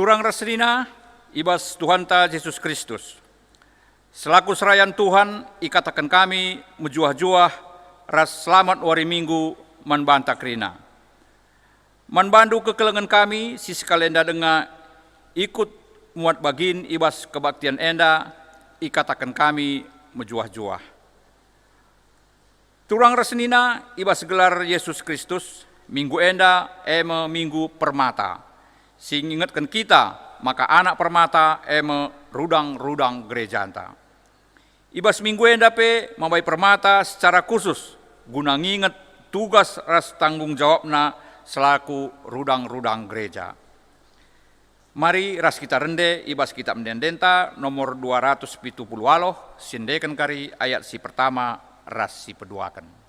Turang rasrina ibas Tuhan ta Yesus Kristus. Selaku serayan Tuhan, ikatakan kami menjuah-juah ras selamat wari minggu manbanta krina. Manbandu kekelengan kami, sisi kalenda denga ikut muat bagin ibas kebaktian enda, ikatakan kami menjuah-juah. Turang rasnina ibas gelar Yesus Kristus, minggu enda eme minggu permata. Sing ingatkan kita, maka anak permata eme rudang-rudang gereja anta. Ibas minggu enda pe mabai permata secara khusus guna nginget tugas ras tanggung jawabna selaku rudang-rudang gereja. Mari ras kita rende ibas kitab mendendenta nomor 270 aloh sindekan kari ayat si pertama ras si peduakan.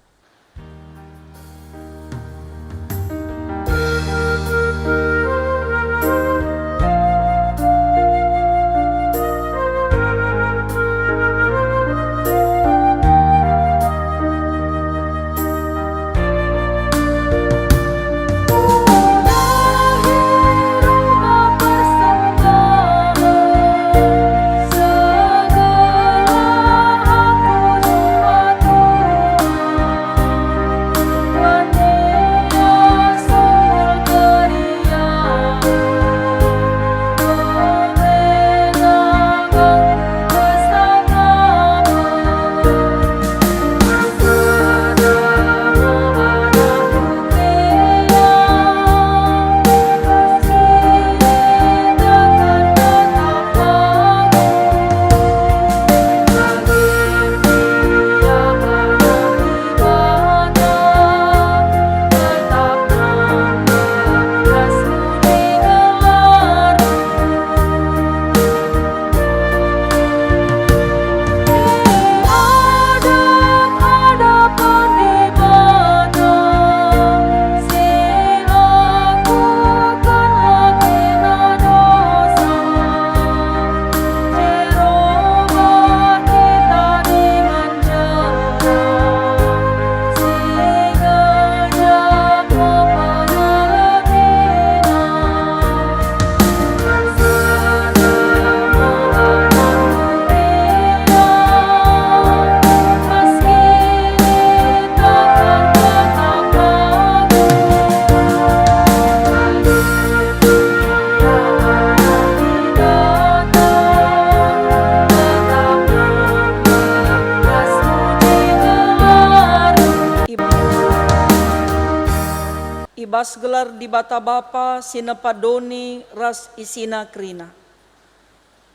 Ibas gelar di bata bapa sinepadoni ras isina krina.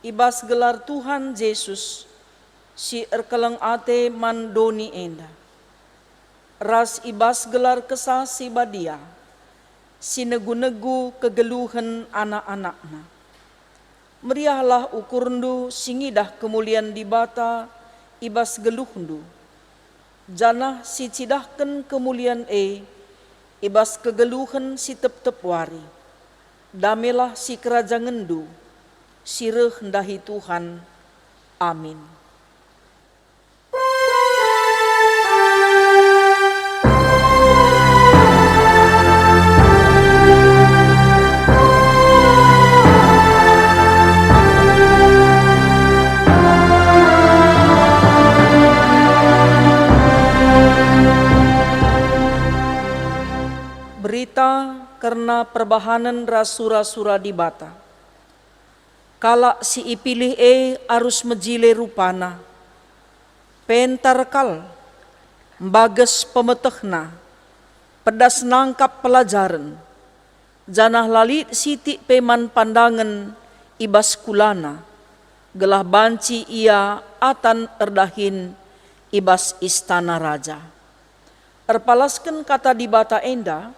Ibas gelar Tuhan Yesus si erkeleng ate mandoni enda. Ras ibas gelar kesah si badia si negu-negu kegeluhan anak-anakna. Meriahlah ukurndu singidah kemuliaan di bata ibas geluhndu. Janah si cidahken kemuliaan ibas kegeluhan si tep-tep wari. Damelah si kerajangendu, sireh hendahi Tuhan. Amin. Berita karena perbahanan rasura-sura di bata. Kala si ipilih arus mejile rupana. Pentarkal, bages pemetehna, pedas nangkap pelajaran. Janah lalit siti peman pandangan ibas kulana. Gelah banci ia atan erdahin ibas istana raja. Erpalaskan kata di bata enda,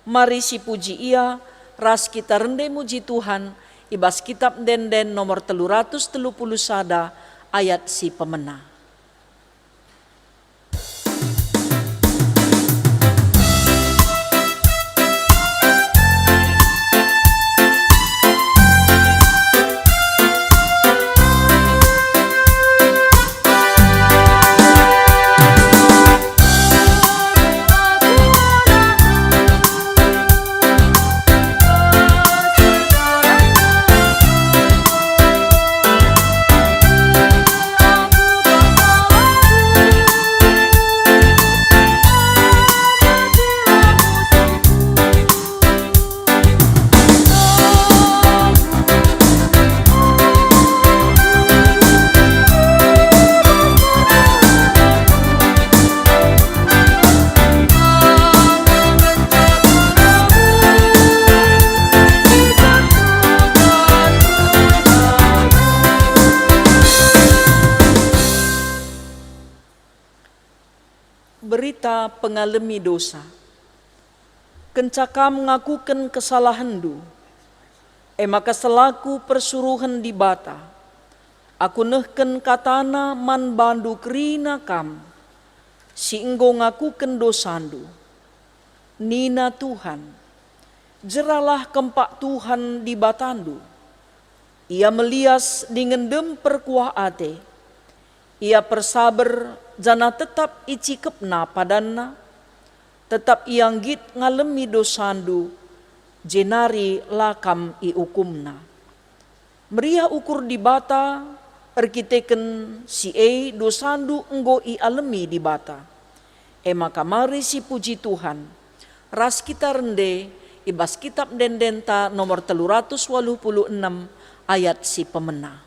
mari si puji ia, ras kita rende muji Tuhan, ibas kitab denden nomor 330 sada ayat si pemena. berita pengalami dosa. Kencaka mengakukan kesalahan du. Maka selaku persuruhan di bata, aku nehken katana man bandu kerina kam, si enggo ngakuken dosandu. Nina Tuhan, jeralah kempak Tuhan di batandu. Ia melias dengan dem perkuah ate. Ia persabar jana tetap icikepna padanna. Tetap ianggit ngalemi dosandu. Jenari lakam iukumna. Meriah ukur di bata, erkiteken si dosandu enggo alemi di bata. Maka mari si puji Tuhan, ras kita rende, ibas kitab dendenta nomor 386 ayat si pemena.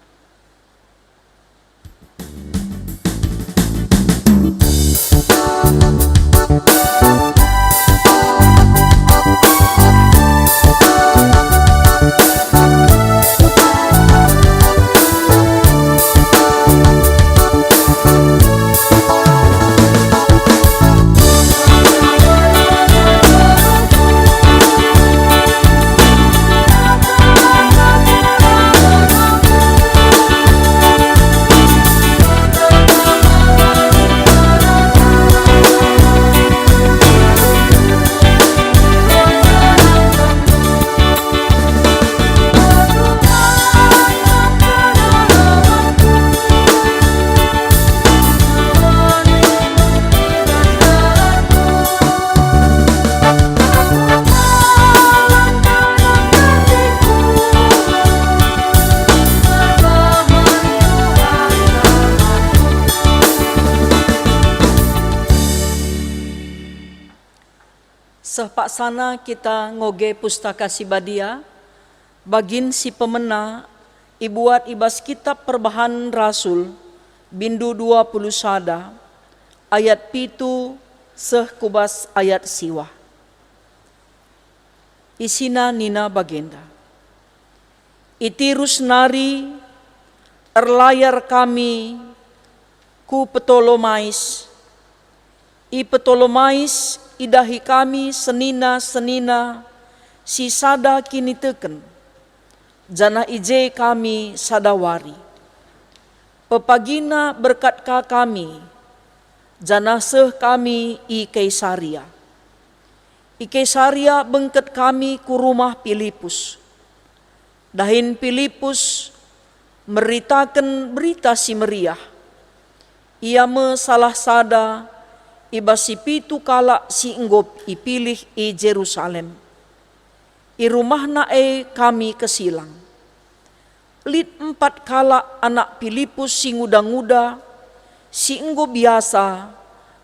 Sepaksana kita ngoge pustaka si badia, bagin si pemena, ibuat ibas kitab perbahan rasul, bindu 20 sada, ayat pitu seh kubas ayat siwah. Isina nina bagenda. Itirus nari, erlayar kami, ku Ptolomais, i Ptolomais, idahi kami senina-senina si sada kini teken, jana ije kami sadawari. Pepagina berkat ka kami, jana seh kami i Kaisaria. I Kaisaria bengket kami ku rumah Filipus. Dahin Filipus meritakan berita si meriah. Ia me salah sada, ibasi pitu kala si enggop ipilih i Jerusalem. I rumahna kami kesilang. Lid 4 kala anak Filipus si nguda-nguda, si enggo biasa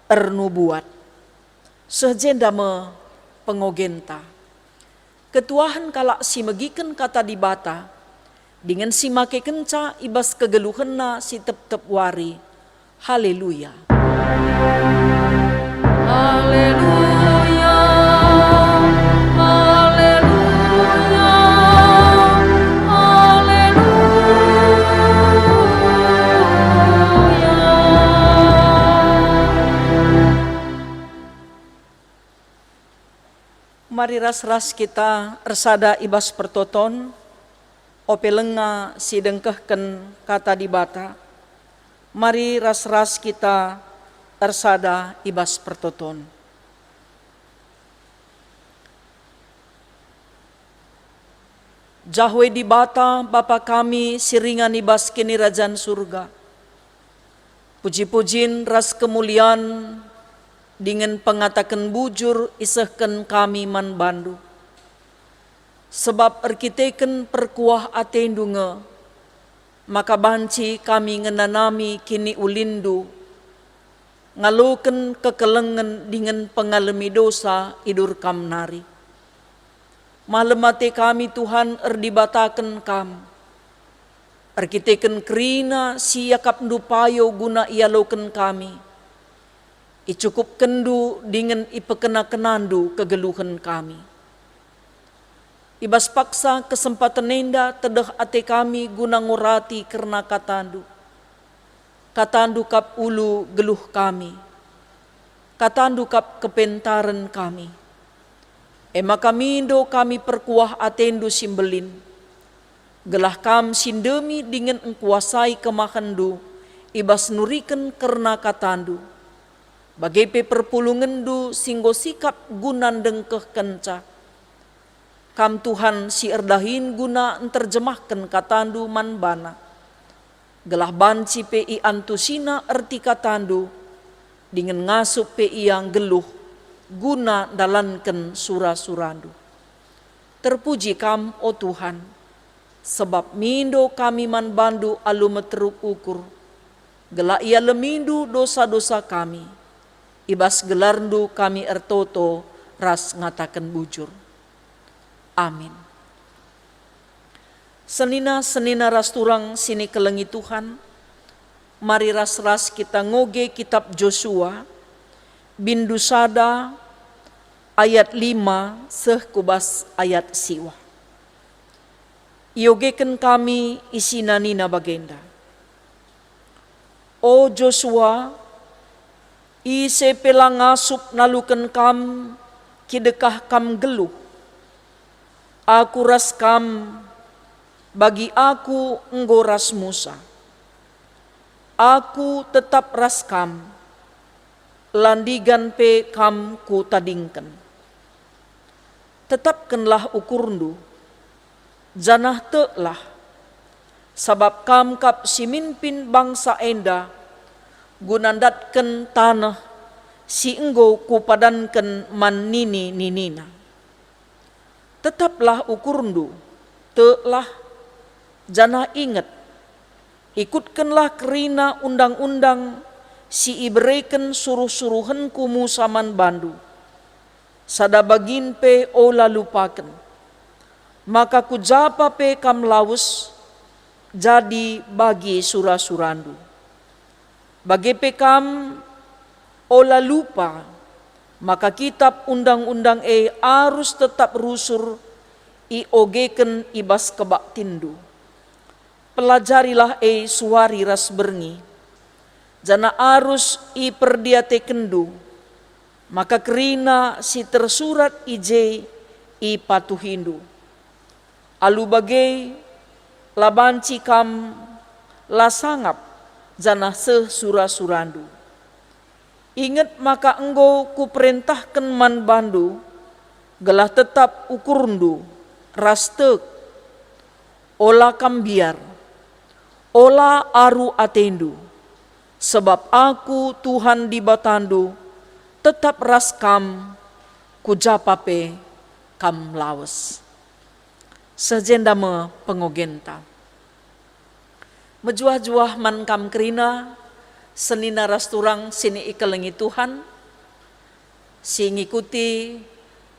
ernubuat. Sejenda me pengogenta. Ketuahan kala si megiken kata di bata, dengan si make kenca ibas kegeluhenna si tep-tep wari. Haleluya. Haleluya, haleluya, haleluya. Mari ras-ras kita ersada ibas pertoton, opelenga si dengkehken kata di bata. Mari ras-ras kita ersada ibas pertoton. Jahwe di bata Bapa kami siringan ibas kini Rajan surga. Puji-pujin ras kemuliaan dengan pengatakan bujur isehken kami man bandu. Sebab erkiteken perkuah atendunge, maka banci kami ngenanami kini ulindu, ngaluken kekelengan dengan pengalami dosa idur kam nari. Malemate kami Tuhan erdibataken kam, erkiteken kerina si yakap ndupayo guna ialoken kami, icukup kendu dengan ipekena-kenandu kegeluhan kami. Ibas paksa kesempatan nenda tedeh ate kami guna ngurati karena katandu. Katandu kap ulu geluh kami. katandu kap kepentaran kami. Ema kamindo kami perkuah atendu simbelin, gelah kam sindemi dengan engkuasai kemahandu, ibas nuriken karena katandu. Bagai perpulungendu singgo sikap gunan dengkeh kenca. Kam Tuhan si erdahin guna enterjemahkan katandu manbana. Gelah banci pi antusina erti katandu, dengan ngasup pi yang geluh, guna dalanken sura-surandu. Terpuji kam, o Tuhan, sebab mindo kami manbandu alu meteruk ukur, gelah ia lemindu dosa-dosa kami, ibas gelarndu kami ertoto ras ngatakan bujur. Amin. Senina ras turang sini kelengi Tuhan, mari ras kita ngoge kitab Joshua, bindu sada ayat 5 seh kubas ayat siwa. Iogeken kami isina nina bagenda. O Joshua, ise pelang asup naluken kam kidekah kam geluh. Aku ras kam, bagi aku enggo ras Musa. Aku tetap ras kam, landigan pe kam ku tadingken. Tetapkanlah ukurndu, janah telah, sabab kam kap simimpin bangsa enda, gunandatken tanah, si enggo ku padanken man ninina. Tetaplah ukurndu, telah, janah ingat, ikutkanlah kerina undang-undang, si ibereken suruh-suruhenku Musa man bandu. Sada bagin pe ola lupaken. Maka ku japa pe kam laus, jadi bagi sura-surandu. Bagi pe kam ola lupa, maka kitab undang-undang harus tetap rusur i ogeken ibas kebak tindu. Pelajarilah suari ras berngi, jana arus i perdiate kendu, maka kerina si tersurat ije i patuhindu. Alu bagai labanci kam lasangap jana sesura-surandu. Ingat maka enggo ku perintahkan man bandu, gelah tetap ukurndu, rastek, ola kambiar, ola aru atendu, sebab aku Tuhan di batandu, tetap ras kam, ku japape kam lawas. Sejenda me pengogenta. Mejuah-juah man kam kerina, senina ras turang sini ikelengi Tuhan, si ngikuti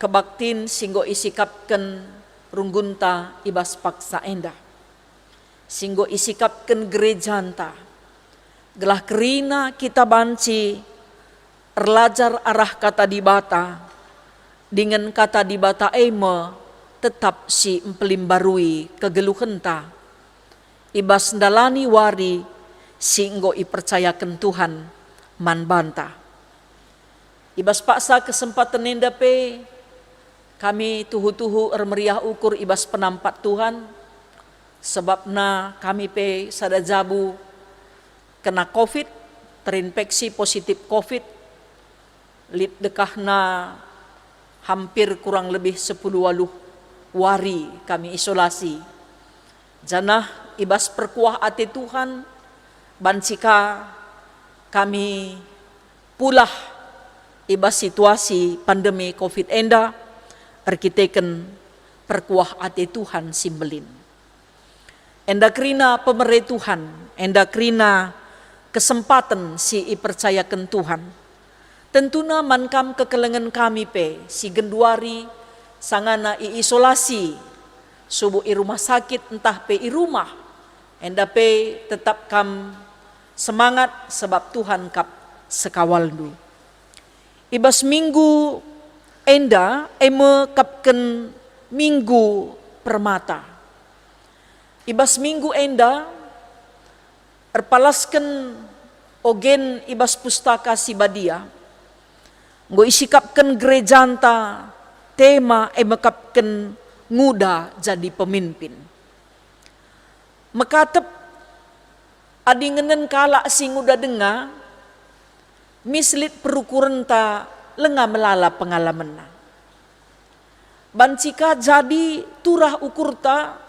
kebaktin singgo isikapken runggunta ibas paksa enda. Singgo isikapken gerejanta, gelah kerina kita banci erlajar arah kata dibata, dengan kata dibata eme tetap si empelimbarui kegeluhenta, ibas ndalani wari singgo ipercayakan Tuhan man banta. Ibas paksa kesempatan nenda pe kami tuhu-tuhu meriah ukur ibas penampat Tuhan, sebabna kami pe sada jabu kena COVID, terinfeksi positif COVID, lip dekahna hampir kurang lebih 10 waluh wari kami isolasi. Janah ibas perkuah ate Tuhan, bancika kami pulah ibas situasi pandemi COVID enda, arkiteken perkuah ate Tuhan simbelin. Enda krina pemerintah Tuhan, enda krina kesempatan si ipercayakan Tuhan. Tentuna mankam kekelengan kami pe, si genduari sangana isolasi, subuh i rumah sakit entah pe i rumah, enda pe tetap kam semangat sebab Tuhan kap sekawaldu. Ibas minggu enda eme kapken minggu permata. Ibas minggu enda erpalasken ogen ibas pustaka si badia, Nggo isikapkan gerejanta tema mekapkan nguda jadi pemimpin. Mekatep adi ngenen kala si nguda denga mislit perukuran ta lenga melala pengalaman na. Bancika jadi turah ukurta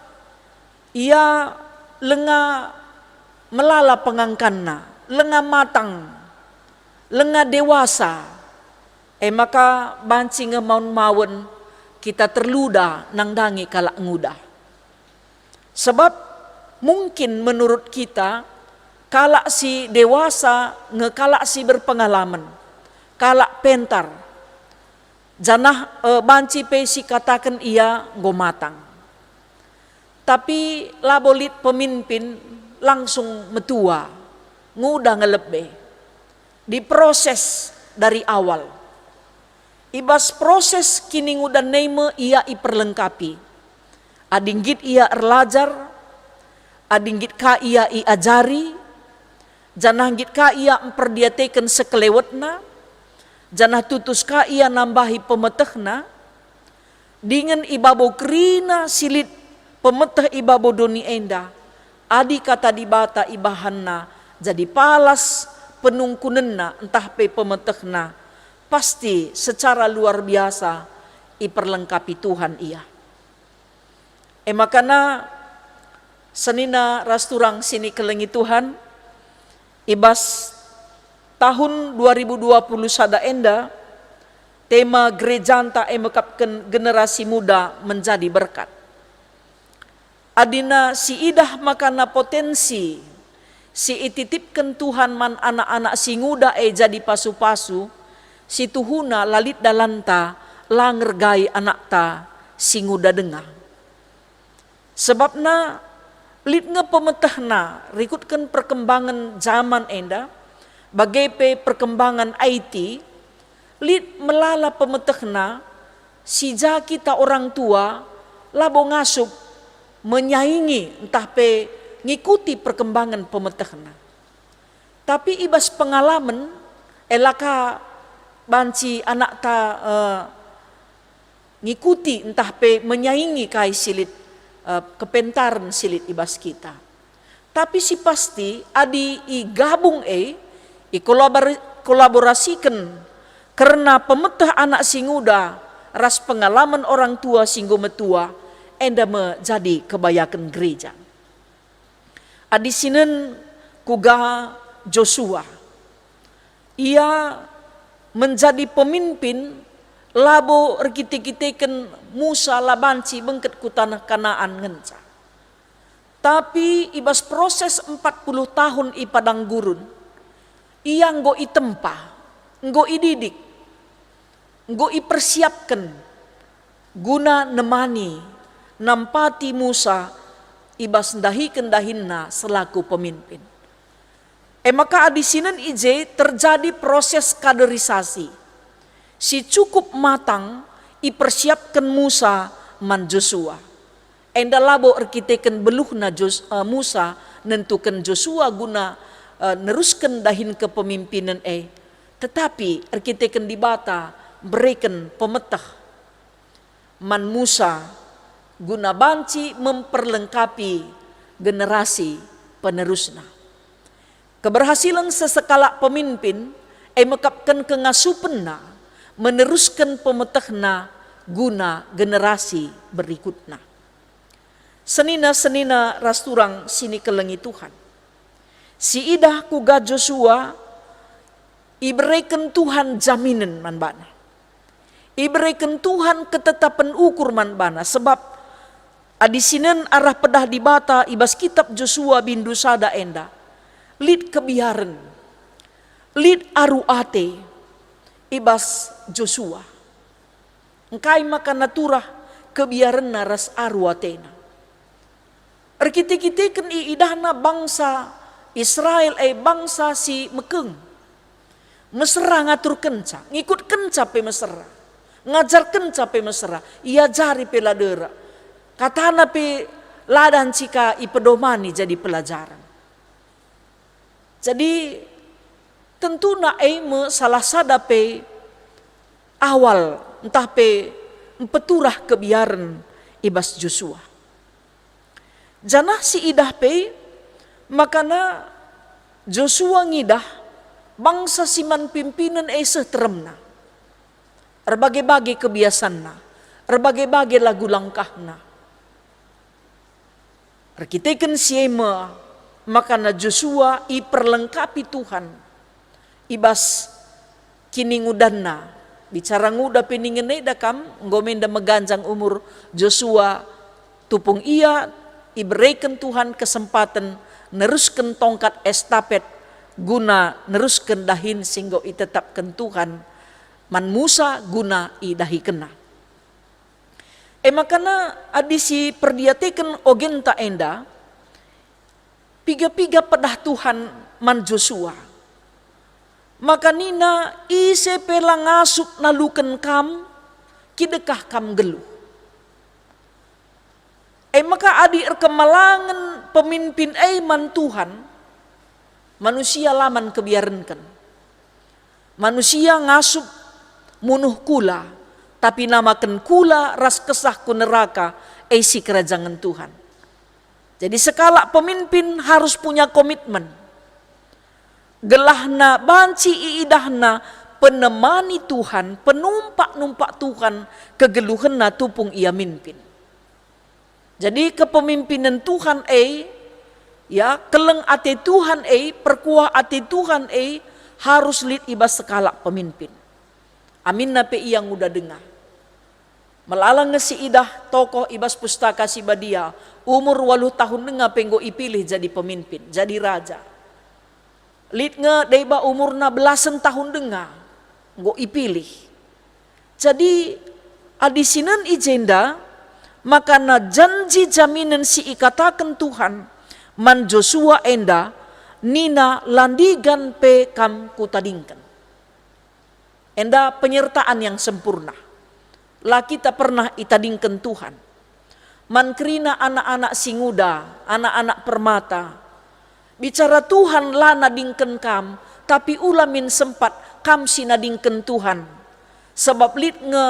ia lenga melala pengangkanna, lenga matang, lenga dewasa. Maka banci ngemaun mawen kita terluda nang dangi kalak nguda. Sebab mungkin menurut kita kalak si dewasa kalak si berpengalaman, kalak pentar. Janah banci pe si katakan ia go matang. Tapi labolit pemimpin langsung metua, nguda ngelebe. Diproses dari awal. Ibas proses kini nguda neime ia iperlengkapi. Adinggit ia erlajar, adinggit ka ia iajari, jananggit ka ia memperdiateken sekelewetna, janah tutus ka ia nambahi pemetehna, dengan ibabo kerina silit pemeteh ibabo doni enda, adi kata dibata ibahanna, jadi palas penungkunenna entah pe pemetehna, pasti secara luar biasa iperlengkapi Tuhan ia. Makana senina rasturang sini kelengi Tuhan, ibas tahun 2020 sada enda, tema gerejanta mekapkan generasi muda menjadi berkat. Adina si idah makana potensi, si ititipkan Tuhan man anak-anak si nguda jadi pasu-pasu, si tuhuna lalit dalanta langergai anak ta si nguda denga. Sebabna lit pemetahna rikutkan perkembangan zaman enda, bagai perkembangan IT, lit melala pemetahna si kita orang tua labo ngasup menyaingi entah pe ngikuti perkembangan pemetahna. Tapi ibas pengalaman elaka banci anak ta ngikuti entah pe menyaingi kai silit kepentaran silit ibas kita. Tapi si pasti adi gabung kolaborasikan karena pemetah anak singuda ras pengalaman orang tua singgo metua enda menjadi kebayakan gereja. Adi sinen kuga Joshua. Ia menjadi pemimpin labo erkite-kiteken Musa labanci bengket ku tanah Kanaan ngenca. Tapi ibas proses 40 tahun i padang gurun, ia nggo itempa, nggo ididik, nggo ipersiapkan guna nemani nampati Musa ibas ndahiken dahinna selaku pemimpin. Maka adisinan ije terjadi proses kaderisasi. Si cukup matang ipersiapkan Musa man Joshua. Enda labo erkiteken beluhna Musa nentukan Joshua guna neruskan dahin kepemimpinan tetapi erkiteken dibata berikan pemetah man Musa guna banci memperlengkapi generasi penerusna. Keberhasilan sesekala pemimpin mekapkan kengasupenna meneruskan pemetahna guna generasi berikutna. Senina-senina rasturang sini kelengi Tuhan. Si idah kuga Joshua iberikan Tuhan jaminan man bana. Iberikan Tuhan ketetapan ukur man bana sebab adisinan arah pedah dibata ibas kitab Joshua bindu sada enda. Lid kebiaran, lid aruate, ibas Joshua. Engkai maka naturah kebiaran naras aruatena. Erkite-kiteken idahna bangsa Israel bangsa si mekeng. Mesra ngatur kenca, ngikut kenca pe mesra. Ngajar kenca pe mesra, ia jari pe ladera. Katana pe ladan cika ipedomani jadi pelajaran. Jadi tentu na salah sadape awal entah pe peturah kebiaran ibas Joshua. Janah si idah pe makana Joshua ngidah bangsa siman pimpinan seteremna. Erbagai-bagai kebiasaanna, erbagai-bagai lagu langkahna. Rekiteken siema makana Joshua i perlengkapi Tuhan. Ibas kini ngudanna bicara nguda peningene dakam ngomenda meganjang umur Joshua tupung ia iberikan Tuhan kesempatan neruskan tongkat estafet guna neruskan dahin sehingga itetapkan Tuhan man Musa guna idahi kena. Makana adisi perdiatekan ogenta enda piga-piga pedah Tuhan man Joshua. Maka nina ise pela ngasuk naluken kam kidekah kam geluh. Maka adi kemalangan pemimpin man Tuhan manusia laman kebiarankan. Manusia ngasup munuh kula tapi namakan kula ras kesah ku neraka si kerajaan Tuhan. Jadi sekala pemimpin harus punya komitmen. Gelahna banci iidahna penemani Tuhan, penumpak-numpak Tuhan kegeluhanna tupung ia mimpin. Jadi kepemimpinan Tuhan ya keleng ate Tuhan perkuah ate Tuhan harus lid ibas sekala pemimpin. Amin nape yang udah dengar. Melalang ngesi idah tokoh ibas pustaka si badia umur 8 tahun dengar penggo ipilih jadi pemimpin, jadi raja. Lid nge deba umurna belasan tahun dengar nggo ipilih. Jadi adisinan ijenda makana janji jaminan si ikatakan Tuhan man Joshua enda nina landigan pe kam kutadingkan. Enda penyertaan yang sempurna. Lah kita pernah itadingkan Tuhan. Man kerina anak-anak singuda, anak-anak permata. Bicara Tuhan lah nadingkan kam, tapi ulamin sempat kam sinadingkan Tuhan. Sebab lid nge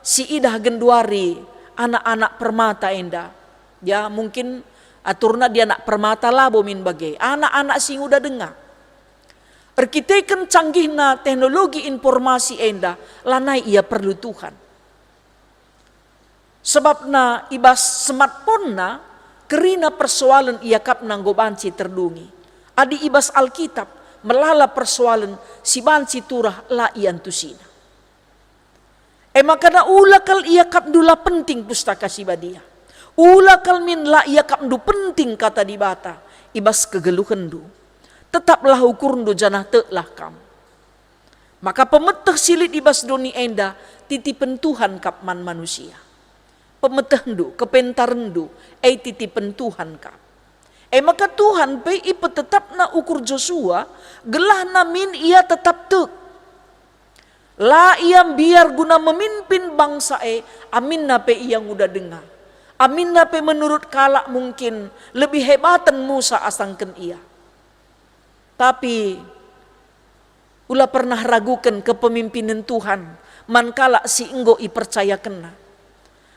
si idah genduari anak-anak permata enda. Ya mungkin aturna dia anak permata lah bomin bagai. Anak-anak singuda dengar. Erkiteken canggihna teknologi informasi enda lanai ia perlu Tuhan. Sebabna ibas smartphone na kerina persoalan ia kap nanggo banci terdungi. Adi ibas Alkitab melala persoalan si banci turah la ian tusina. Makana ulakal ia kap dula penting pustaka si badia. Ulakal min la ia kap du penting kata di bata ibas kegeluhan du. Tetaplah ukur du janah telah kam. Maka pemeteh silit ibas doni enda titipen Tuhan kap man manusia. Pemeteh du, kepentaran du, titipen Tuhan kap. Maka Tuhan pe ipe tetap na ukur Joshua gelah na min ia tetap tek. La ia biar guna memimpin bangsa amin na pe ia udah dengar. Amin na pe menurut kalak mungkin lebih hebatan Musa asangken ia. Tapi ulah pernah ragukan kepemimpinan Tuhan man kala si enggo ipercaya kena.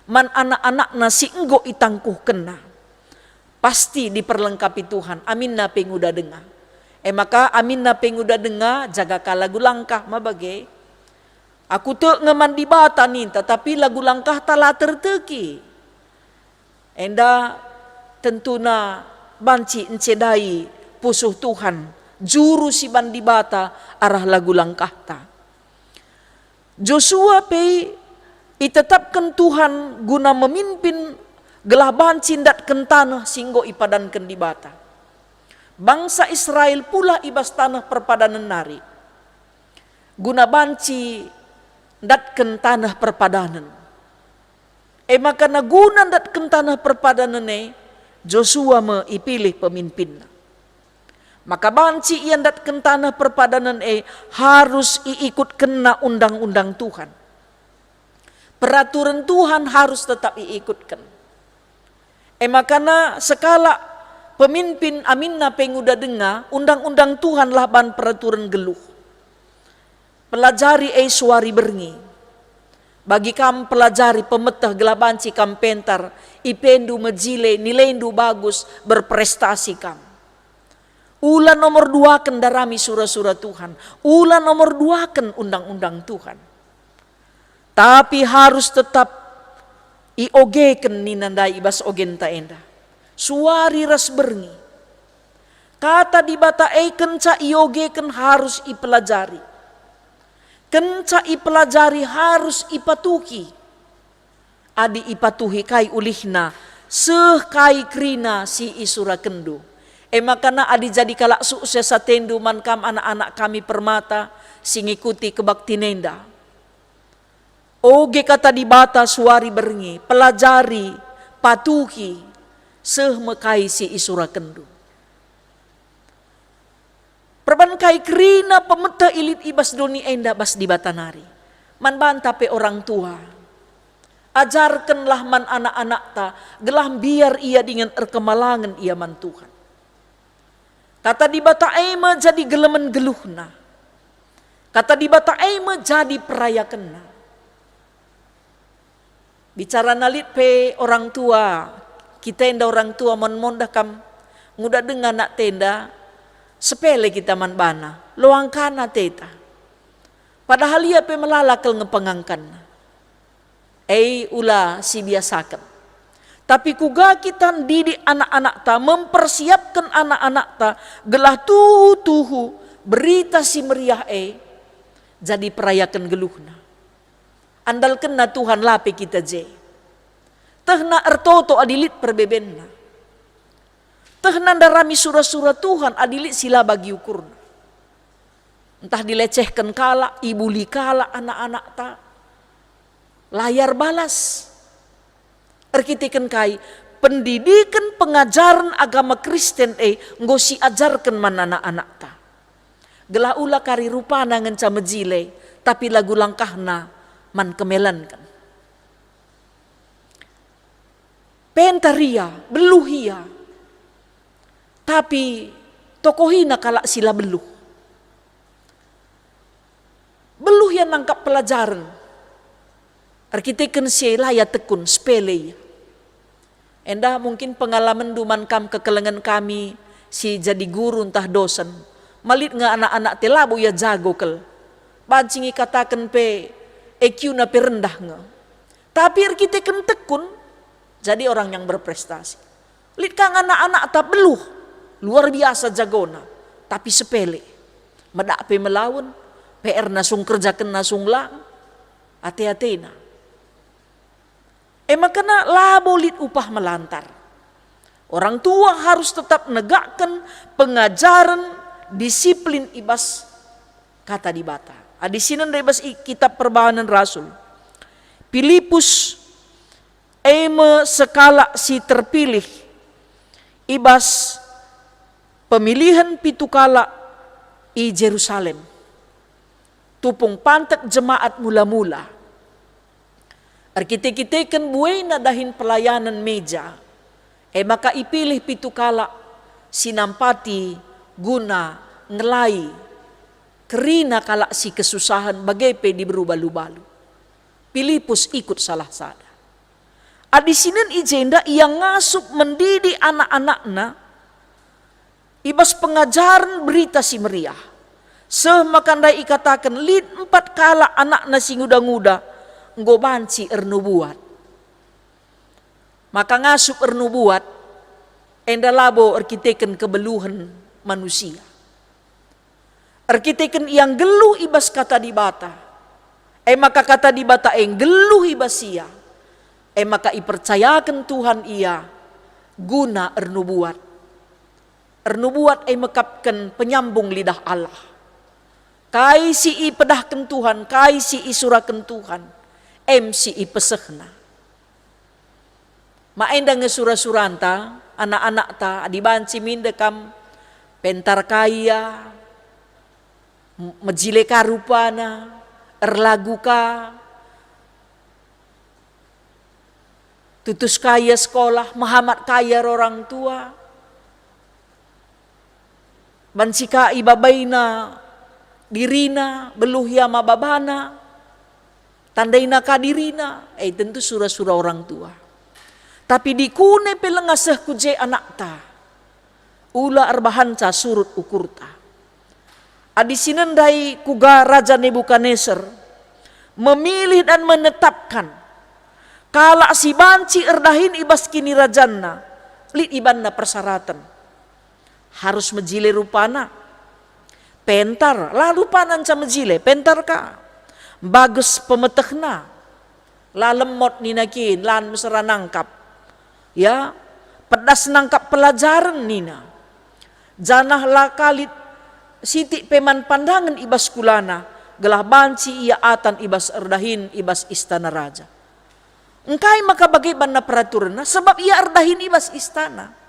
Man anak-anak na si enggo itangkuh kena. Pasti diperlengkapi Tuhan. Amin na penguda dengar. Maka amin na penguda dengar jaga ka lagu langkah mabagai. Aku te ngeman di bata nih tetapi lagu langkah tala terteki. Enda tentuna banci encedai pusuh Tuhan. Juru si bandi bata arah lagu langkah ta. Joshua pe itetapkan Tuhan guna memimpin gelah banci ndatken tanah singgo ipadanken di bata. Bangsa Israel pula ibas tanah perpadanan nari. Guna banci ndatken tanah perpadanan. Maka na guna ndatken tanah perpadanan Joshua me ipilih pemimpinna. Maka banci ian datken tanah perpadanan harus iikut kena undang-undang Tuhan. Peraturan Tuhan harus tetap iikutkan. Makana sekala pemimpin aminna penguda dengar undang-undang Tuhan lah ban peraturan geluh. Pelajari suari berngi. Bagi kam pelajari pemetah gelabanci kam pentar, ipendu mejile, nilendu bagus, berprestasi kam. Ulah nomor 2 kan darami surah-surah Tuhan. Ulah nomor 2 kan undang-undang Tuhan. Tapi harus tetap iogeken ninandai ibas ogen ta enda. Suari ras berngi. Kata di bata kenca iogeken harus ipelajari. Kenca ipelajari harus ipatuhi. Adi ipatuhi kai ulihna seh kai krina si isura kendu. Makana adi jadi kalak sukses satendu mankam anak-anak kami permata singikuti kebakti nenda. Oge kata di bata suari berngi, pelajari, patuhi seh mekai si isura kendu. Perban kai krina pemeta ilit ibas doni enda bas di batanari. Man banta pe orang tua. Ajarkanlah man anak-anak ta, gelah biar ia dengan erkemalangan ia man Tuhan. Kata di bata ema jadi gelemen geluhna. Kata di bata ema jadi perayakenna. Bicara nalit pe orang tua, kita enda orang tua monda kam nguda dengan nak tenda, sepele kita man bana, loangkana teta. Padahal ia pe melalakal ngepengangkan. Ula si biasakan. Tapi kuga kita didik anak-anak ta, mempersiapkan anak-anak ta, gelah tuhu berita si meriah jadi perayakan geluhna. Andalkan na Tuhan lape kita je. Tehna ertoto adilit perbebenna. Tehnanda rami surah-surah Tuhan adilit sila bagi ukurna. Entah dilecehkan kala, ibuli kala anak-anak ta. Layar balas. Erkitikan kai, pendidikan pengajaran agama Kristen ngosi ajarkan man anak-anak ta. Gelah ula kari rupana ngenca mejile, tapi lagu langkahna man kemelankan. Pentaria, beluhia. Tapi tokohina kalak sila beluh. Beluh yang nangkap pelajaran. Arkiteken sila ya tekun sepele. Endah mungkin pengalaman duman kam kekelengan kami si jadi guru entah dosen. Malit nga anak-anak telabu ya jago kel. Bancingi katakan pe EQ na pe rendah nga. Tapi arkiteken tekun jadi orang yang berprestasi. Lit kang anak-anak tak beluh. Luar biasa jagona, tapi sepele. Medak pe melawan, PR nasung kerjakan nasung lang, ate-atena. Makana labolit upah melantar. Orang tua harus tetap negakkan pengajaran disiplin ibas kata di bata. Adisinan ibas kitab perbahanan Rasul. Filipus sekala si terpilih ibas pemilihan pitukala i Jerusalem. Tupung pantek jemaat mula-mula. Arkite-kiteken buena dahin pelayanan meja. Maka ipilih pitukala sinampati guna ngelai. Kerina kala si kesusahan bagepe di berubah-lubalu. Filipus ikut salah sada. Adisinan ijenda ia ngasup mendidik anak-anakna ibas pengajaran berita si meriah. Semakandai ikatakan lid 4 kala anak nasi nguda-nguda ngobanci ernubuat. Maka ngasup ernubuat enda labo arkiteken kebeluhan manusia. Arkiteken yang geluh ibas kata di bata. Maka kata di bata geluh ibas ia. Maka ipercayakan Tuhan ia guna ernubuat. Ernubuat mekapkan penyambung lidah Allah. Kai si pedahkan Tuhan, kai si isurakan Tuhan, si pesehna. Maenda ngesurah-suranta, anak-anak ta, adibanci mindekam, pentar kaya, mejile karupana, erlaguka, tutus kaya sekolah, Muhammad kaya orang tua, bansika ibabaina, dirina, beluhya mababana, Tandaina kadirina, tentu surah-surah orang tua. Tapi dikune pelengasah kuje anak ta, ula arbahanca surut ukurta. Adi sinendai kuga Raja Nebukadnezar memilih dan menetapkan kala si banci erdahin ibas kini rajanna, lit ibanna persyaratan. Harus mejile rupana, pentar, lalu panan ca mejile, pentar ka, bagus pemetehna, lalemot ninakin, lan mesra nangkap, ya, pedas nangkap pelajaran nina, janah lakalit, siti peman pandangan ibas kulana, gelah banci ia atan ibas erdahin ibas istana raja. Engkai maka bagaimana peraturan, sebab ia erdahin ibas istana.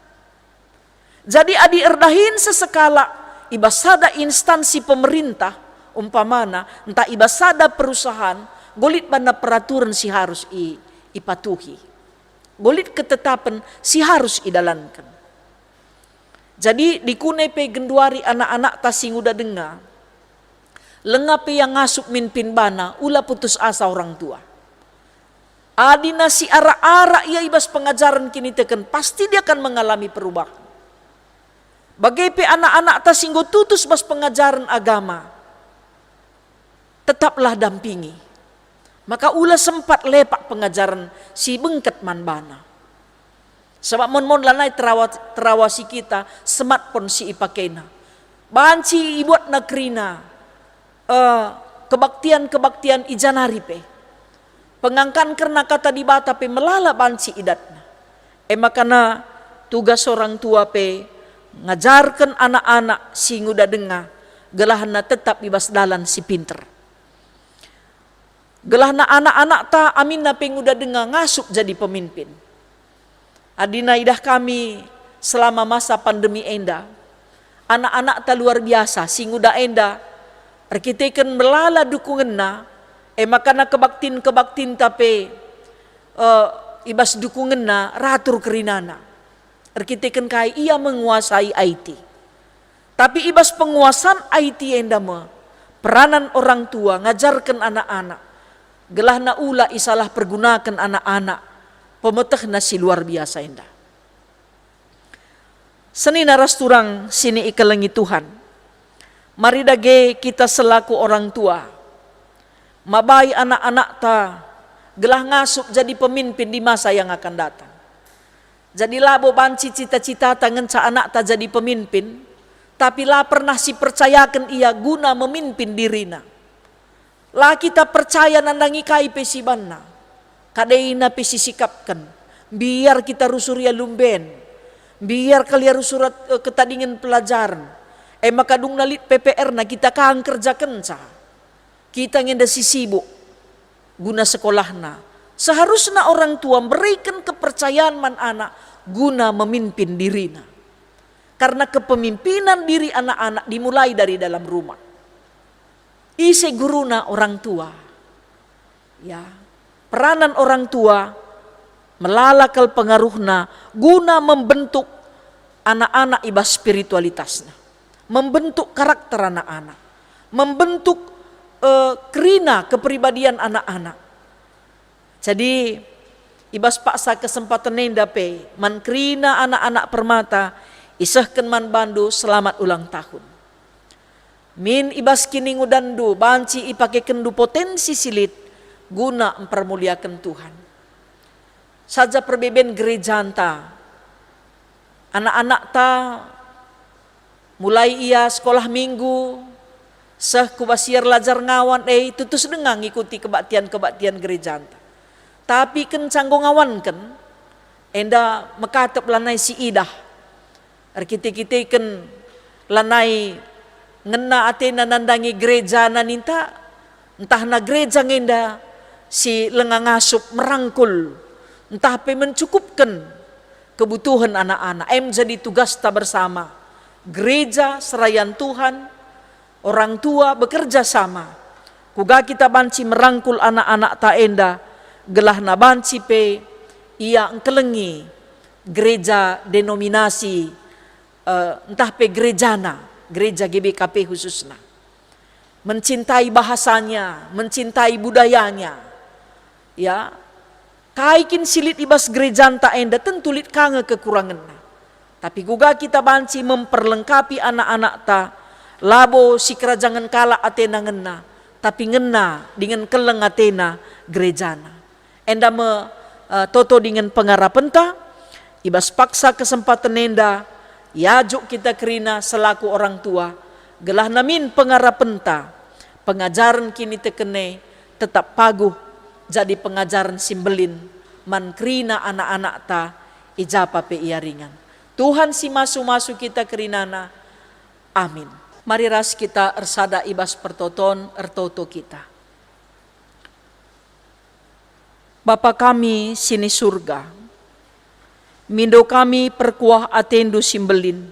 Jadi adi erdahin sesekala ibas sada instansi pemerintah umpamana entah ibas sada perusahaan golit bana peraturan si harus ipatuhi. Golit ketetapan si harus idalankan. Jadi dikune pe genduari anak-anak tasing udah dengar. Lengape yang ngasup mimpin bana ula putus asa orang tua. Adi nasi ara-ara ia ibas pengajaran kini teken pasti dia akan mengalami perubahan. Bagai pe anak-anak tasinggo tutus bas pengajaran agama, tetaplah dampingi. Maka ulah sempat lepak pengajaran si bengket manbana. Sebab mon lanai terawasi kita smartphone si ipakena. Banci ibuat nakrina kebaktian ijanari pe. Pengangkan karena kata dibata pe melala banci idatna. Makana tugas orang tua pe ngajarkan anak-anak si nguda dengar gelahna tetap ibas dalan si pinter. Gelahna anak-anak ta aminna penguda dengar ngasup jadi pemimpin. Adina idah kami selama masa pandemi enda. Anak-anak ta luar biasa si nguda enda. Arkiteken melala dukungenna. Makana kebaktin tapi ibas dukungenna ratur kerinana. Arkiteken kai ia menguasai IT. Tapi ibas penguasaan IT endama peranan orang tua ngajarkan anak-anak. Gelahna ula isalah pergunakan anak-anak. Pemetehna si luar biasa endah. Seni naras turang sini ikelengi Tuhan. Mari dage kita selaku orang tua. Mabai anak-anak ta gelah ngasup jadi pemimpin di masa yang akan datang. Jadi labo banci cita-cita tangan ca anak ta jadi pemimpin, tapi lah pernah si percayakan ia guna memimpin dirina. Lah kita percaya nandangi kai pesi banna, kadeina pesi sikapkan, biar kita rusuria lumben, biar kalian rusurat ketadingin pelajaran. Maka dung nalit PPR na kita kang kerjakan ca, kita ngenda si sibuk guna sekolahna. Seharusnya orang tua berikan kepercayaan man anak guna memimpin dirinya. Karena kepemimpinan diri anak-anak dimulai dari dalam rumah. Ise guruna orang tua. Ya, peranan orang tua melalakal pengaruhna guna membentuk anak-anak ibas spiritualitasnya. Membentuk karakter anak-anak. Membentuk kerina kepribadian anak-anak. Jadi ibas paksa kesempatan nenda pe mankrina anak-anak permata isahkan man bandu selamat ulang tahun. Min ibas kini ngudandu banci ipake kendu potensi silit guna mempermuliakan Tuhan. Saja perbeben gereja anta anak-anak ta mulai ia sekolah minggu seh kubasiar lajar ngawan tutus dengang ngikuti kebaktian gereja anta. Tapi kencanggo ngawan kan, enda mekatep lanai si idah. Arkite-kite kan lanai ngena atena nandangi gereja naninta, entah na gereja ngenda si lengangasup merangkul, entah pe mencukupkan kebutuhan anak-anak. Jadi tugas ta bersama. Gereja serayan Tuhan, orang tua bekerja sama. Kuga kita banci merangkul anak-anak ta enda. Gelah na banci pe ia engkelengi gereja denominasi entah pe gerejana, gereja GBKP khususnya. Mencintai bahasanya, mencintai budayanya. Ya, kaikin silit ibas gerejanta enda tentu lit kange kekurangan. Tapi juga kita banci memperlengkapi anak-anak ta, labo si kerajangan kala atena ngena, tapi ngena dengan keleng atena gerejana. Enda me toto dengan pengarapan ta, ibas paksa kesempatan enda, yajuk kita kerina selaku orang tua, gelah namin pengarapan ta, pengajaran kini tekene tetap paguh jadi pengajaran simbelin man kerina anak-anak ta ijapa pe ia ringan. Tuhan si masu-masu kita kerinana. Amin. Mari ras kita ersada ibas pertoton ertoto kita. Bapa kami sini surga, mindo kami perkuah atendu simbelin,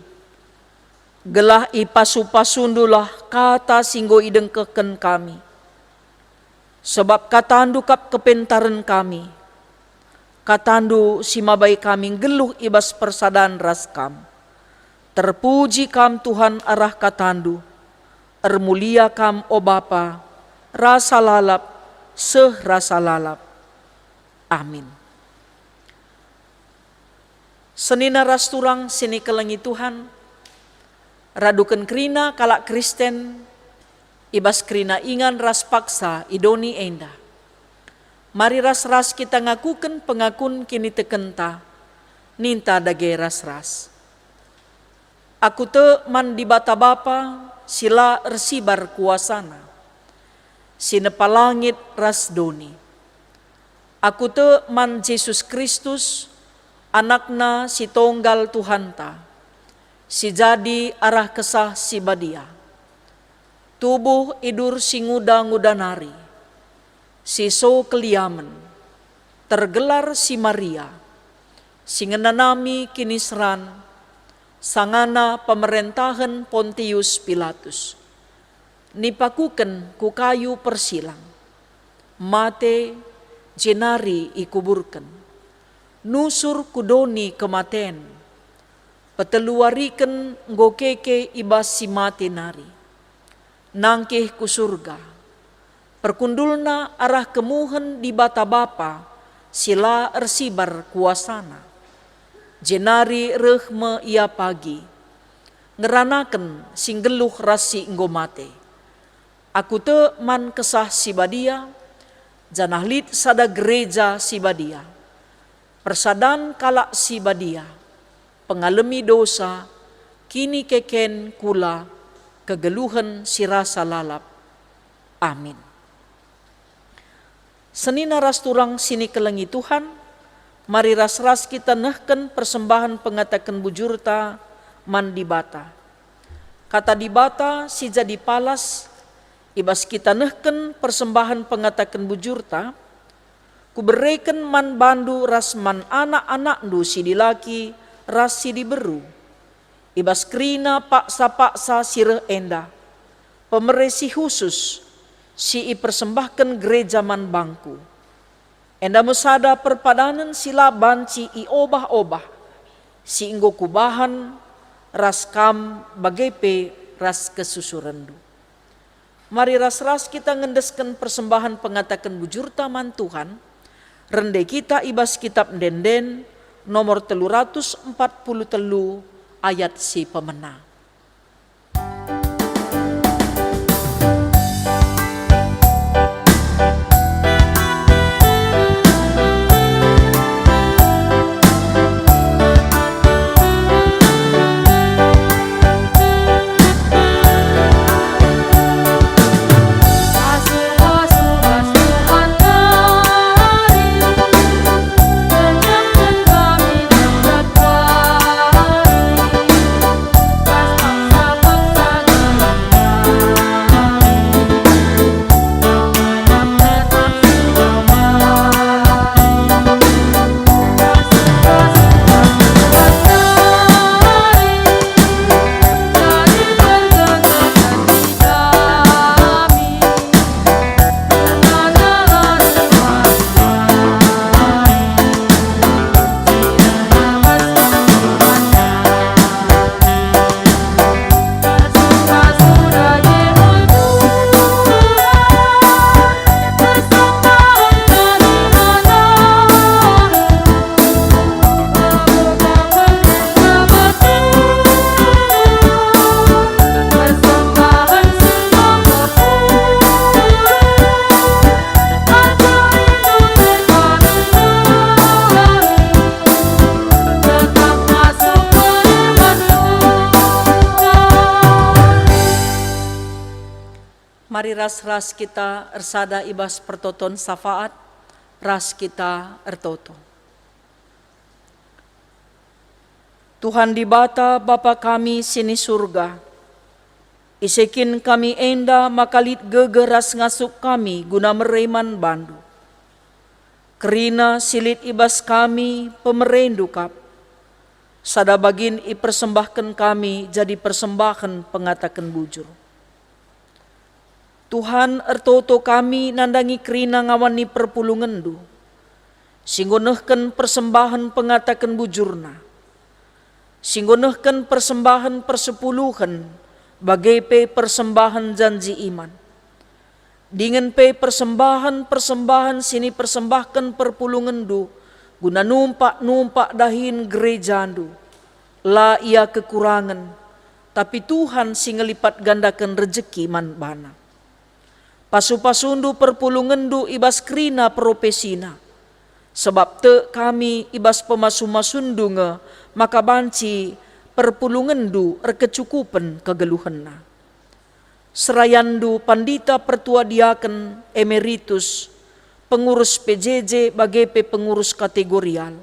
gelah ipasu-pasundulah kata singgo idengkeken kami, sebab katandu kap kepentaran kami, katandu simabai kami geluh ibas persadaan ras kam. Terpuji kam Tuhan arah katandu, ermulia kam o Bapa, rasa lalap, rasa lalap. Amin. Senina ras turang sini kelengi Tuhan, raduken krina kalak Kristen, ibas krina ingan ras paksa idoni enda. Mari ras-ras kita ngakuken pengakun kini tekenta, ninta dage ras-ras. Aku te man di bata bapa, sila ersibar kuasana, sinepalangit ras doni. Aku te man Yesus Kristus, anakna si tonggal Tuhanta, si jadi arah kesah si badia. Tubuh idur si nguda-ngudanari, siso keliamen, tergelar si Maria, singenanami kinisran, sangana pemerintahan Pontius Pilatus, nipakuken ku kayu persilang, mate jenari ikuburken, nusur kudoni kematen, peteluariken ngokeke ibas si mate nari, nangkeh ku surga, perkundulna arah kemuhen di bata bapa, sila ersibar kuasana. Jenari rehme ia pagi, ngeranaken singgeluh rasi nggomate. Aku te man kesah si badia, janahlit sada gereja si badia. Persadan kalak si badia, pengalami dosa, kini keken kula, kegeluhan si rasa lalap. Amin. Senina ras turang sini kelengi Tuhan, mari ras-ras kita nehken persembahan pengatakan bujurta man dibata. Kata dibata si jadi palas, ibas kita nehken persembahan pengatakan bujurta, kubereken man bandu ras man anak-anak du si dilaki ras si diberu. Ibas krina paksa-paksa sireh enda, pemeresi khusus, si persembahkan gereja man bangku. Enda mesada perpadanan sila banci i obah-obah, si inggo kubahan ras kam bagepe ras kesusurendu. Mari ras-ras kita ngendeskan persembahan pengatakan bujur taman Tuhan, rende kita ibas kitab denden nomor 343 ayat si pemena. Kami Mari ras-ras kita ersada ibas pertoton syafaat, ras kita ertoto. Tuhan di bata Bapa kami sini surga, isekin kami enda makalit gegeras ngasuk kami guna mereman bandu. Kerina silit ibas kami pemerendu kap, sada bagin ipersembahkan kami jadi persembahan pengatakan bujur. Tuhan ertoto kami nandangi kerina ngawani perpulungendu, singgonehken persembahan pengatakan bujurna, singgonehken persembahan persepuluhan, bagai pe persembahan janji iman. Dengan pe persembahan sini persembahkan perpulungendu, guna numpak dahin gerejandu. La ia kekurangan, tapi Tuhan singelipat gandakan rejeki man bana. Pasu-pasundu perpulungendu ibas krina profesina, sebab te kami ibas pemasu-masundu nge, maka banci perpulungendu erkecukupan kegeluhenna. Serayandu pandita pertua diaken emeritus, pengurus PJJ bagai pengurus kategorial,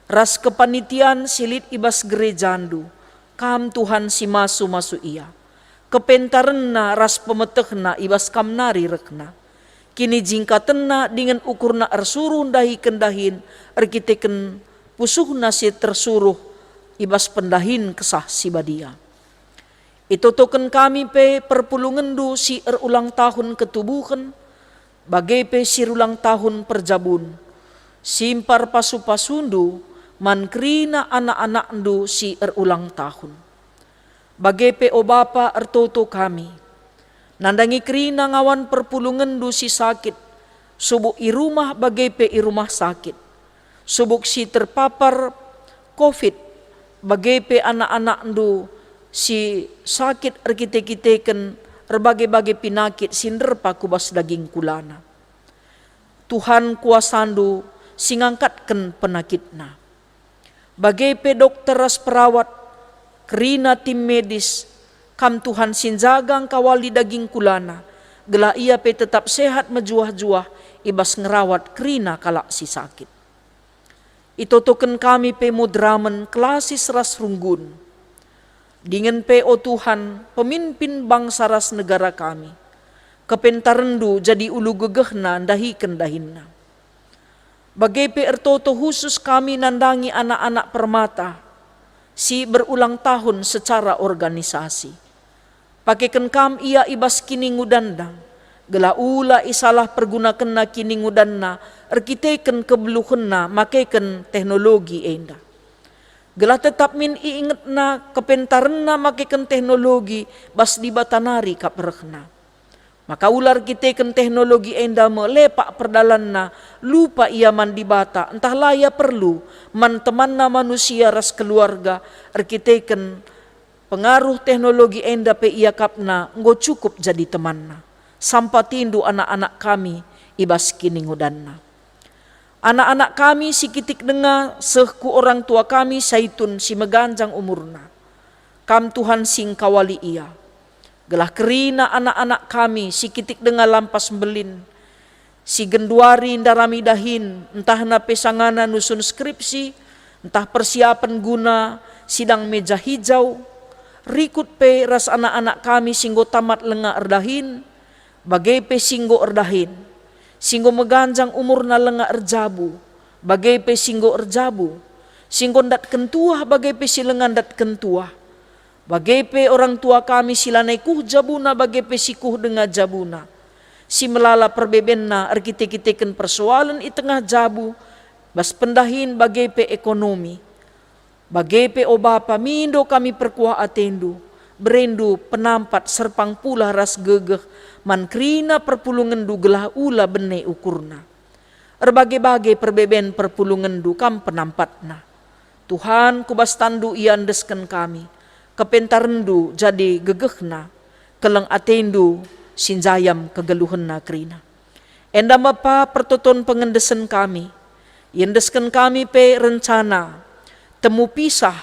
ras kepanitian silit ibas gerejandu, kam Tuhan si masu ia. Kepentarenna ras pemetehna ibas kamnari rekna. Kini jingkatenna dengan ukurna ersuruh dahi kendahin, erkiteken pusuhna si tersuruh ibas pendahin kesah si badia. Itu token kami pe perpulungendu si ulang tahun ketubuhan, bagai pe si ulang tahun perjabun. Simpar pasu-pasundu mankrina anak-anak ndu si ulang tahun. Bagai pe o Bapa ertoto kami, nandangi krina ngawan perpulungendu si sakit, subuk i rumah bagai pe i rumah sakit. Subuk si terpapar COVID, bagai pe anak-anak ndu si sakit erkite-kiteken berbagai-bagai pinakit sinderpa kubas daging kulana. Tuhan kuasandu singangkatkan penakitna. Bagai pe dokter ras perawat, kerina tim medis, kam Tuhan sinjagang kawali daging kulana, gela ia pe tetap sehat mejuah-juah, ibas ngerawat kerina kalak si sakit. Itotoken kami pe mudramen kelasis ras runggun, dengan pe o Tuhan pemimpin bangsa ras negara kami, kepentarendu jadi ulu gegehna dahi kendahinna. Bagai pe ertoto khusus kami nandangi anak-anak permata, si berulang tahun secara organisasi. Pakaikan kam ia ibas kini ngudandang, gela ula isalah pergunakan na kini ngudanna, erkiteken kebeluhenna makaikan teknologi enda. Gela tetap min iinget na kepentarenna makaikan teknologi bas di batanari kaperhna. Maka ular kiteken teknologi enda melepak perdalanna, lupa ia man dibata, entah laya perlu, man temanna manusia ras keluarga, erkiteken pengaruh teknologi enda pe ia kapna, nggo cukup jadi temanna. Sampai tindu anak-anak kami, ibas kini ngudanna. Anak-anak kami si kitik denga, sehku orang tua kami saitun si meganjang umurna. Kam Tuhan sing kawali ia. Gelah kerina anak-anak kami si kitik dengar lampas belin, si genduari ndarami dahin, entah na pesangana nusun skripsi, entah persiapan guna sidang meja hijau, rikut pe ras anak-anak kami singgo tamat lenga erdahin, bagai pe singgo erdahin, singgo meganjang umur na lenga erjabu, bagai pe singgo erjabu, singgo ndat kentuah bagai pe si lengan ndat kentuah. Bagai pe orang tua kami silanai kuh jabuna bagai pe sikuh dengan jabuna. Si melala perbebenna arkite-kiteken persoalan i tengah jabu, bas pendahin bagai pe ekonomi. Bagai pe o Bapa mindo kami perkuah atendu, berendu penampat serpang pula ras gegeh, man krina perpulungendu gelah ula bene ukurna. Erbagai-bagai perbeben perpulungendu kam penampatna. Tuhan kubas tandu iandeskan kami. Kepentarendu jadi gegehna, keleng atendu sinjayam kegeluhenna krina. Enda Bapa pertoton pengendesen kami, yendeskan kami pe rencana, temu pisah,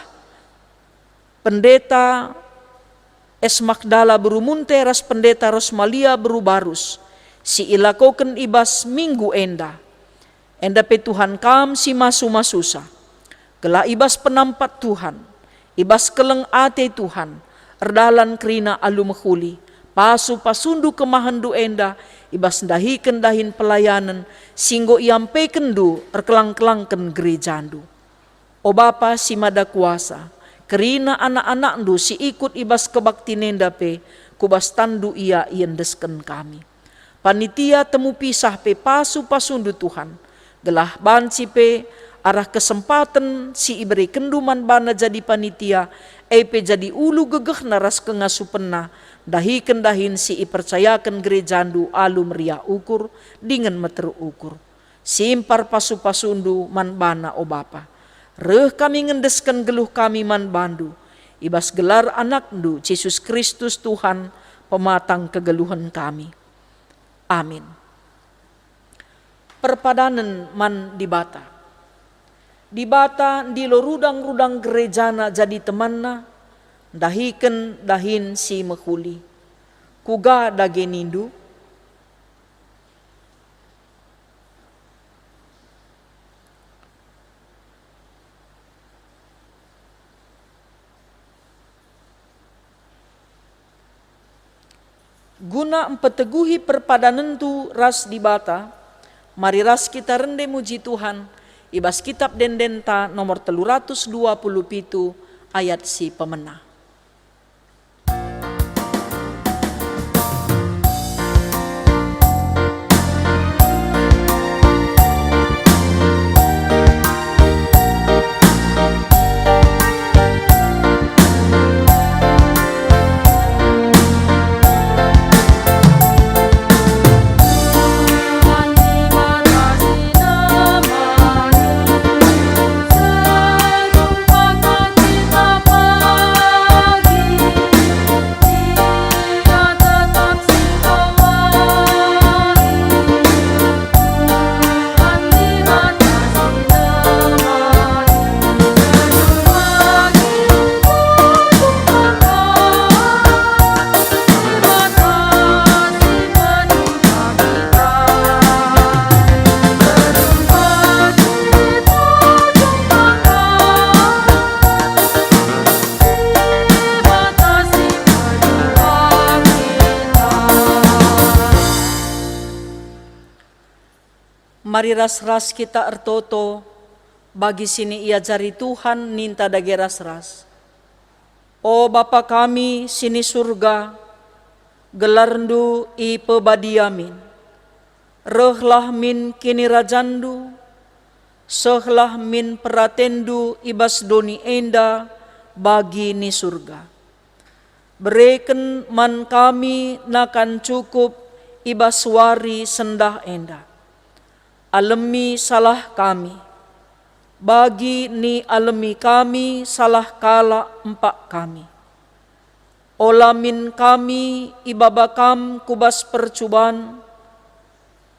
pendeta Es Magdala berumunte ras pendeta Rosmalia berubarus, si ilakoken ibas minggu enda. Enda pe Tuhan kam si masu-masusa. Gelah ibas penampat Tuhan, ibas keleng ate Tuhan, erdalan kerina alu mehuli, pasu pasundu kemahandu enda, ibas dahi kendahin pelayanan, singgo iampe kendu, erkelang-kelangken gerejandu. O Bapa si mada kuasa, kerina anak-anak ndu si ikut ibas kebakti nenda pe, kubas tandu ia iendesken kami. Panitia temu pisah pe pasu pasundu Tuhan, gelah banci pe arah kesempatan si iberi kenduman bana jadi panitia, pe jadi ulu gegeh naras kengasupena, dahi kendahin si ipercayakan gerejandu alu meria ukur, dengan meter ukur. Simpar pasu pasundu man bana o Bapa. Reh kami ngendeskan geluh kami man bandu, ibas gelar anakndu Yesus Kristus Tuhan, pematang kegeluhan kami. Amin. Perpadanan man dibata. Dibata di lo rudang-rudang gerejana jadi temanna, dahiken dahin si mehuli. Kuga dagenindu, guna empeteguhi perpadanan tu ras dibata, mari ras kita rende muji Tuhan, ibas kitab Dendenta nomor 327 ayat si pemenah. Mari ras-ras kita ertoto, bagi sini ia jari Tuhan ninta dage ras-ras. O Bapa kami sini surga, gelarndu i pebadiamin. Rehlah min kini rajandu, sehlah min peratendu ibas doni enda bagi ni surga. Bereken man kami nakan cukup ibas wari sendah enda. Alemi salah kami, bagi ni alemi kami salah kala empak kami. Olamin kami ibabakam kubas percubaan,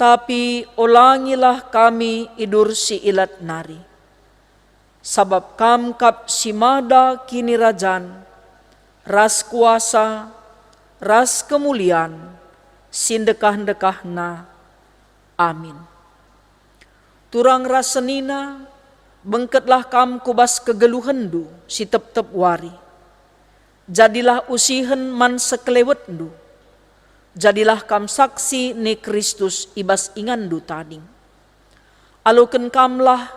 tapi olangilah kami idur si ilat nari. Sabab kam kap simada kini rajan, ras kuasa, ras kemuliaan, sindekah-dekahna. Amin. Turang rasenina, bengketlah kam kubas kegeluhendu si tep-tep wari. Jadilah usihen man sekelewetndu. Jadilah kam saksi ni Kristus ibas ingandu tading. Aluken kamlah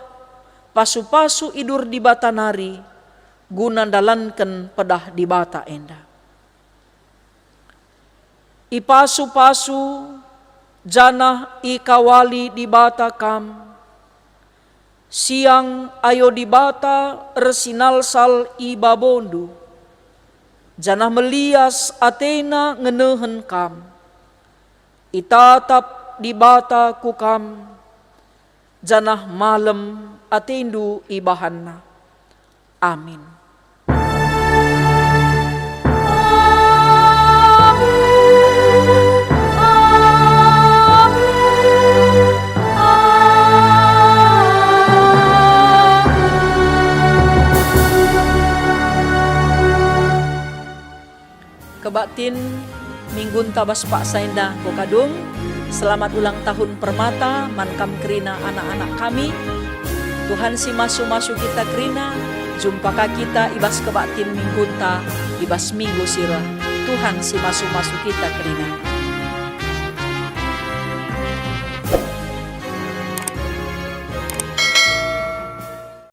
pasu-pasu idur di bata nari, guna dalanken pedah di bata enda. Ipasu-pasu janah ikawali di bata kam, siang ayo dibata resinal sal ibabondu, janah melias Athena ngenehen kam, itatap dibata kukam, janah malam atendu ibahanna. Amin. kebatin minggun tabas Pak Sainda Kokadung. Selamat ulang tahun Permata, mankam kerina anak-anak kami. Tuhan si masu-masu kita kerina, jumpaka kita ibas kebatin minggunta, ibas minggu sirah. Tuhan si masu-masu kita kerina.